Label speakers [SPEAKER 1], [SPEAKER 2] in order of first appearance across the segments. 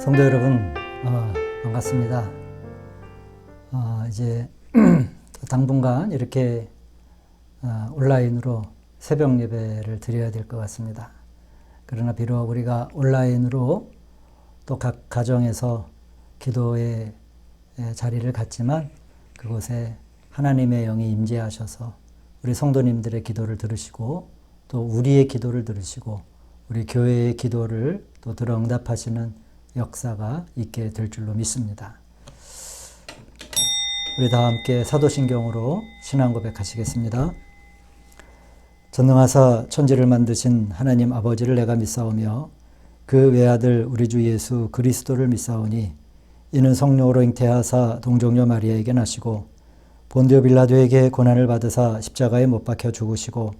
[SPEAKER 1] 성도 여러분, 반갑습니다. 이제 당분간 이렇게 온라인으로 새벽 예배를 드려야 될 것 같습니다. 그러나 비록 우리가 온라인으로 또 각 가정에서 기도의 자리를 갖지만 그곳에 하나님의 영이 임재하셔서 우리 성도님들의 기도를 들으시고 또 우리의 기도를 들으시고 우리 교회의 기도를 또 들어 응답하시는 역사가 있게 될 줄로 믿습니다. 우리 다 함께 사도신경으로 신앙 고백하시겠습니다. 전능하사 천지를 만드신 하나님 아버지를 내가 믿사오며 그 외아들 우리 주 예수 그리스도를 믿사오니 이는 성령으로 잉태하사 동정녀 마리아에게 나시고 본디오 빌라도에게 고난을 받으사 십자가에 못 박혀 죽으시고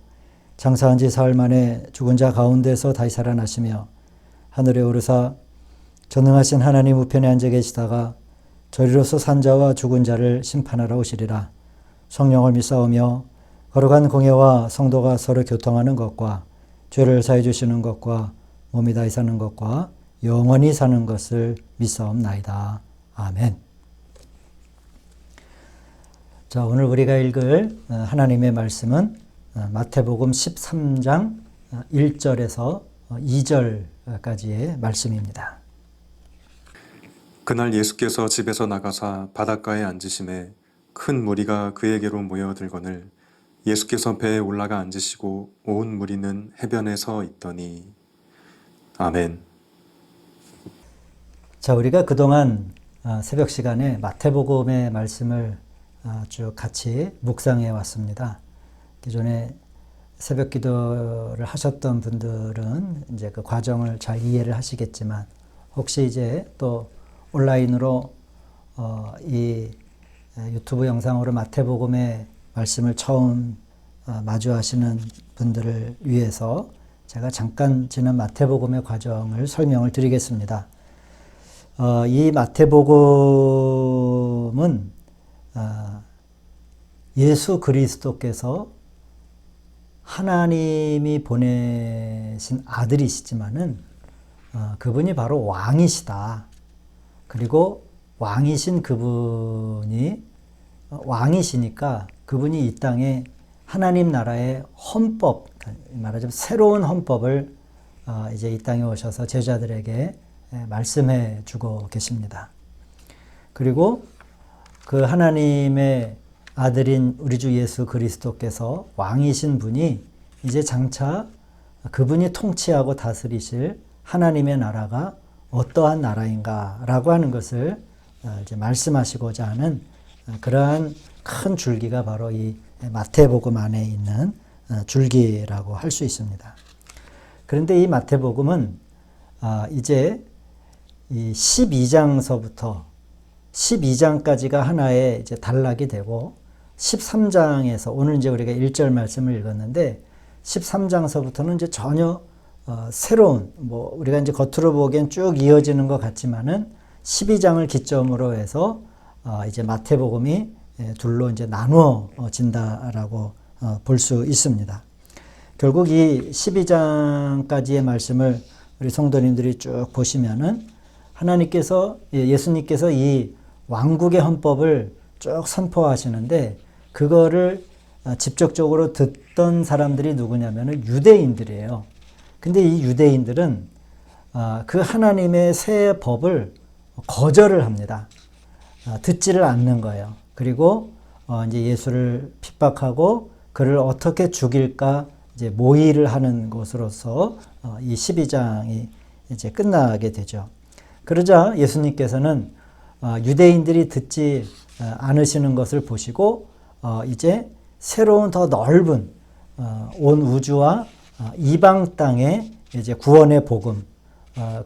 [SPEAKER 1] 장사한 지 사흘 만에 죽은 자 가운데서 다시 살아나시며 하늘에 오르사 전능하신 하나님 우편에 앉아 계시다가 저리로서 산자와 죽은 자를 심판하러 오시리라. 성령을 믿사오며 거룩한 공예와 성도가 서로 교통하는 것과 죄를 사해 주시는 것과 몸이 다시 사는 것과 영원히 사는 것을 믿사옵나이다. 아멘. 자, 오늘 우리가 읽을 하나님의 말씀은 마태복음 13장 1절에서 2절까지의 말씀입니다.
[SPEAKER 2] 그날 예수께서 집에서 나가사 바닷가에 앉으심에 큰 무리가 그에게로 모여들거늘 예수께서 배에 올라가 앉으시고 온 무리는 해변에 서 있더니. 아멘.
[SPEAKER 1] 자, 우리가 그동안 새벽 시간에 마태복음의 말씀을 쭉 같이 묵상해 왔습니다. 기존에 새벽 기도를 하셨던 분들은 이제 그 과정을 잘 이해를 하시겠지만 혹시 이제 또 온라인으로 이 유튜브 영상으로 마태복음의 말씀을 처음 마주하시는 분들을 위해서 제가 잠깐 지난 마태복음의 과정을 설명을 드리겠습니다. 이 마태복음은 예수 그리스도께서 하나님이 보내신 아들이시지만은 그분이 바로 왕이시다. 그리고 왕이신 그분이 왕이시니까 그분이 이 땅에 하나님 나라의 헌법, 말하자면 새로운 헌법을 이제 이 땅에 오셔서 제자들에게 말씀해 주고 계십니다. 그리고 그 하나님의 아들인 우리 주 예수 그리스도께서 왕이신 분이 이제 장차 그분이 통치하고 다스리실 하나님의 나라가 어떠한 나라인가라고 하는 것을 이제 말씀하시고자 하는 그러한 큰 줄기가 바로 이 마태복음 안에 있는 줄기라고 할 수 있습니다. 그런데 이 마태복음은 이제 이 12장서부터 12장까지가 하나의 이제 단락이 되고 13장에서 오늘 이제 우리가 1절 말씀을 읽었는데 13장서부터는 이제 전혀 새로운 우리가 이제 겉으로 보기엔 쭉 이어지는 것 같지만은 12장을 기점으로 해서 이제 마태복음이 둘로 이제 나누어진다라고 볼 수 있습니다. 결국 이 12장까지의 말씀을 우리 성도님들이 쭉 보시면은 하나님께서 예수님께서 이 왕국의 헌법을 쭉 선포하시는데 그거를 직접적으로 듣던 사람들이 누구냐면은 유대인들이에요. 근데 이 유대인들은 그 하나님의 새 법을 거절을 합니다. 듣지를 않는 거예요. 그리고 이제 예수를 핍박하고 그를 어떻게 죽일까 이제 모의를 하는 것으로서 이 12장이 이제 끝나게 되죠. 그러자 예수님께서는 유대인들이 듣지 않으시는 것을 보시고 이제 새로운 더 넓은 온 우주와 이방 땅에 이제 구원의 복음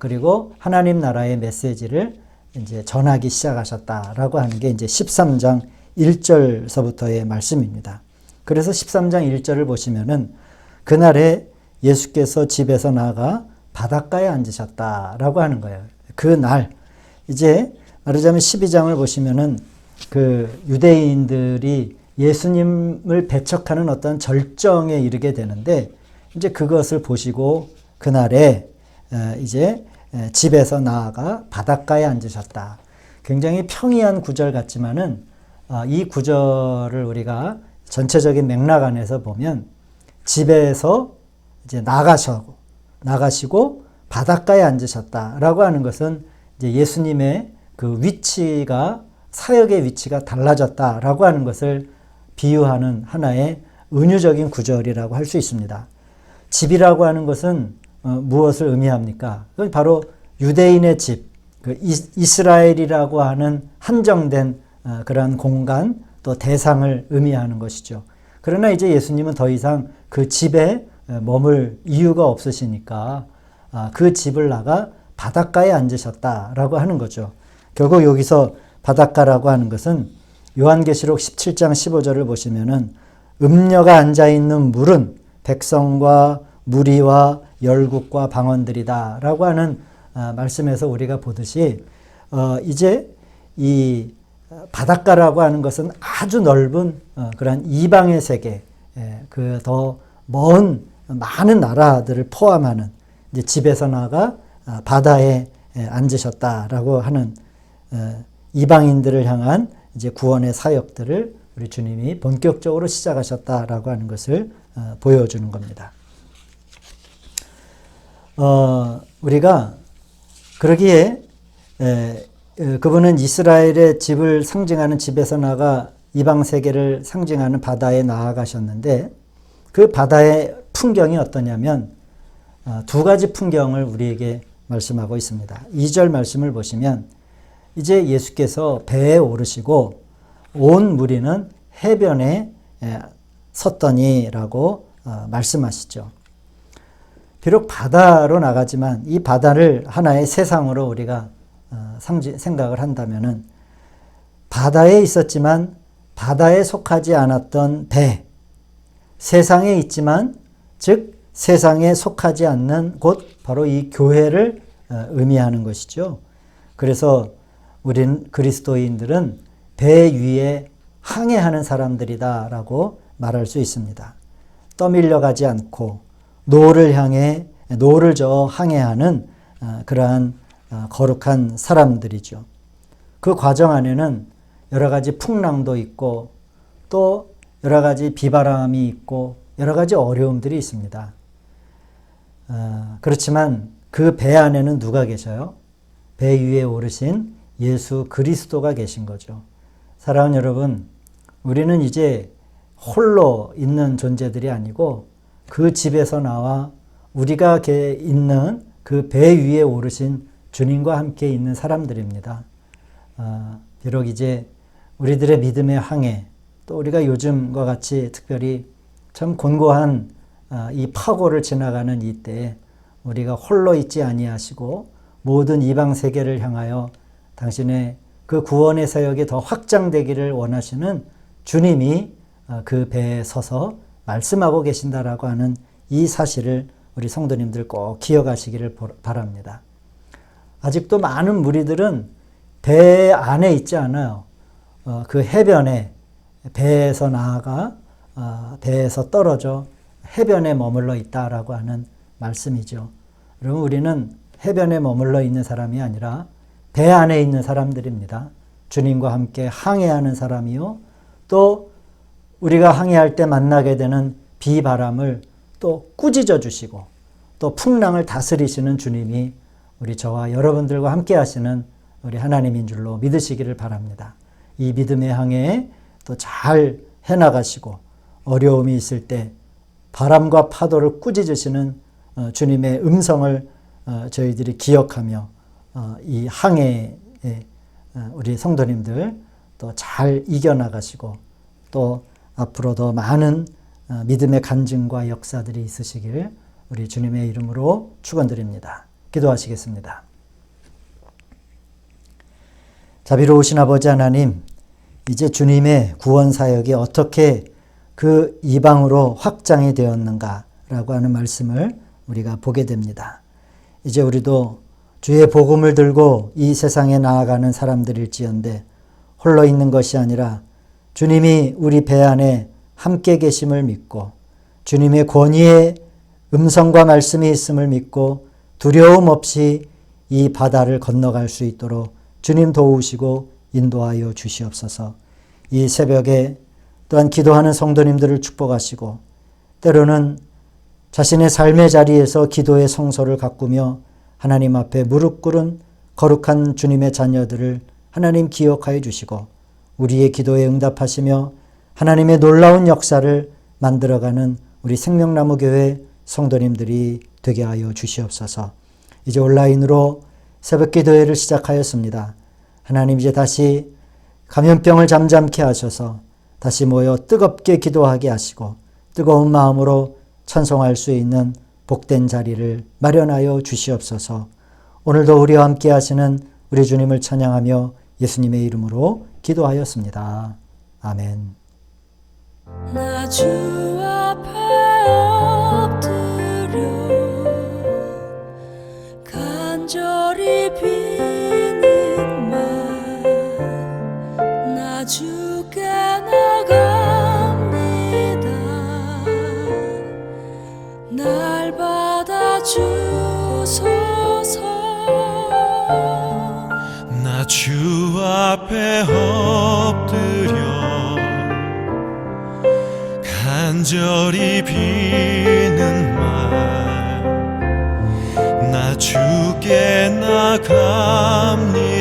[SPEAKER 1] 그리고 하나님 나라의 메시지를 이제 전하기 시작하셨다라고 하는 게 이제 13장 1절서부터의 말씀입니다. 그래서 13장 1절을 보시면은 그날에 예수께서 집에서 나가 바닷가에 앉으셨다라고 하는 거예요. 그날 이제 말하자면 12장을 보시면은 그 유대인들이 예수님을 배척하는 어떤 절정에 이르게 되는데 이제 그것을 보시고 그날에 이제 집에서 나아가 바닷가에 앉으셨다. 굉장히 평이한 구절 같지만은 이 구절을 우리가 전체적인 맥락 안에서 보면 집에서 이제 나가시고 바닷가에 앉으셨다라고 하는 것은 이제 예수님의 그 위치가 사역의 위치가 달라졌다라고 하는 것을 비유하는 하나의 은유적인 구절이라고 할 수 있습니다. 집이라고 하는 것은 무엇을 의미합니까? 그건 바로 유대인의 집, 그 이스라엘이라고 하는 한정된 그러한 공간 또 대상을 의미하는 것이죠. 그러나 이제 예수님은 더 이상 그 집에 머물 이유가 없으시니까 그 집을 나가 바닷가에 앉으셨다라고 하는 거죠. 결국 여기서 바닷가라고 하는 것은 요한계시록 17장 15절을 보시면은 음녀가 앉아있는 물은 백성과 무리와 열국과 방언들이다 라고 하는 말씀에서 우리가 보듯이 이제 이 바닷가라고 하는 것은 아주 넓은 그러한 이방의 세계, 그 더 먼 많은 나라들을 포함하는 이제 집에서 나가 바다에 앉으셨다라고 하는 이방인들을 향한 이제 구원의 사역들을 우리 주님이 본격적으로 시작하셨다라고 하는 것을 보여주는 겁니다. 우리가 그러기에 그분은 이스라엘의 집을 상징하는 집에서 나가 이방 세계를 상징하는 바다에 나아가셨는데 그 바다의 풍경이 어떠냐면 두 가지 풍경을 우리에게 말씀하고 있습니다. 2절 말씀을 보시면 이제 예수께서 배에 오르시고 온 무리는 해변에 섰더니라고 말씀하시죠. 비록 바다로 나가지만 이 바다를 하나의 세상으로 우리가 생각을 한다면은 바다에 있었지만 바다에 속하지 않았던 배, 세상에 있지만 즉 세상에 속하지 않는 곳 바로 이 교회를 의미하는 것이죠. 그래서 우린 그리스도인들은 배 위에 항해하는 사람들이다라고 말할 수 있습니다. 떠밀려가지 않고 노를 저어 항해하는 그러한 거룩한 사람들이죠. 그 과정 안에는 여러 가지 풍랑도 있고 또 여러 가지 비바람이 있고 여러 가지 어려움들이 있습니다. 그렇지만 그 배 안에는 누가 계셔요? 배 위에 오르신 예수 그리스도가 계신 거죠. 사랑하는 여러분, 우리는 이제 홀로 있는 존재들이 아니고 그 집에서 나와 우리가 있는 그 배 위에 오르신 주님과 함께 있는 사람들입니다. 비록 이제 우리들의 믿음의 항해, 또 우리가 요즘과 같이 특별히 참 곤고한 이 파고를 지나가는 이때에 우리가 홀로 있지 아니하시고 모든 이방 세계를 향하여 당신의 그 구원의 사역이 더 확장되기를 원하시는 주님이 그 배에 서서 말씀하고 계신다라고 하는 이 사실을 우리 성도님들 꼭 기억하시기를 바랍니다. 아직도 많은 무리들은 배 안에 있지 않아요. 그 해변에 배에서 나아가 배에서 떨어져 해변에 머물러 있다라고 하는 말씀이죠. 여러분, 우리는 해변에 머물러 있는 사람이 아니라 배 안에 있는 사람들입니다. 주님과 함께 항해하는 사람이요. 또 우리가 항해할 때 만나게 되는 비바람을 또 꾸짖어 주시고 또 풍랑을 다스리시는 주님이 우리 저와 여러분들과 함께 하시는 우리 하나님인 줄로 믿으시기를 바랍니다. 이 믿음의 항해에 또 잘 해나가시고 어려움이 있을 때 바람과 파도를 꾸짖으시는 주님의 음성을 저희들이 기억하며 이 항해에 우리 성도님들 또 잘 이겨나가시고 또 앞으로 더 많은 믿음의 간증과 역사들이 있으시길 우리 주님의 이름으로 축원드립니다. 기도하시겠습니다. 자비로우신 아버지 하나님, 이제 주님의 구원 사역이 어떻게 그 이방으로 확장이 되었는가라고 하는 말씀을 우리가 보게 됩니다. 이제 우리도 주의 복음을 들고 이 세상에 나아가는 사람들일지언데 홀로 있는 것이 아니라 주님이 우리 배 안에 함께 계심을 믿고 주님의 권위의 음성과 말씀이 있음을 믿고 두려움 없이 이 바다를 건너갈 수 있도록 주님 도우시고 인도하여 주시옵소서. 이 새벽에 또한 기도하는 성도님들을 축복하시고 때로는 자신의 삶의 자리에서 기도의 성소를 가꾸며 하나님 앞에 무릎 꿇은 거룩한 주님의 자녀들을 하나님 기억하여 주시고 우리의 기도에 응답하시며 하나님의 놀라운 역사를 만들어가는 우리 생명나무 교회 성도님들이 되게 하여 주시옵소서. 이제 온라인으로 새벽 기도회를 시작하였습니다. 하나님 이제 다시 감염병을 잠잠케 하셔서 다시 모여 뜨겁게 기도하게 하시고 뜨거운 마음으로 찬송할 수 있는 복된 자리를 마련하여 주시옵소서. 오늘도 우리와 함께 하시는 우리 주님을 찬양하며 예수님의 이름으로 기도하였습니다. 아멘.
[SPEAKER 3] 나 주 앞에 엎드려 간절히 비는 말 나 주께 나갑니다. 날 받아주소서.
[SPEAKER 4] 나 주 앞에 엎드려 간절히 비는 말 나 주께 나갑니다.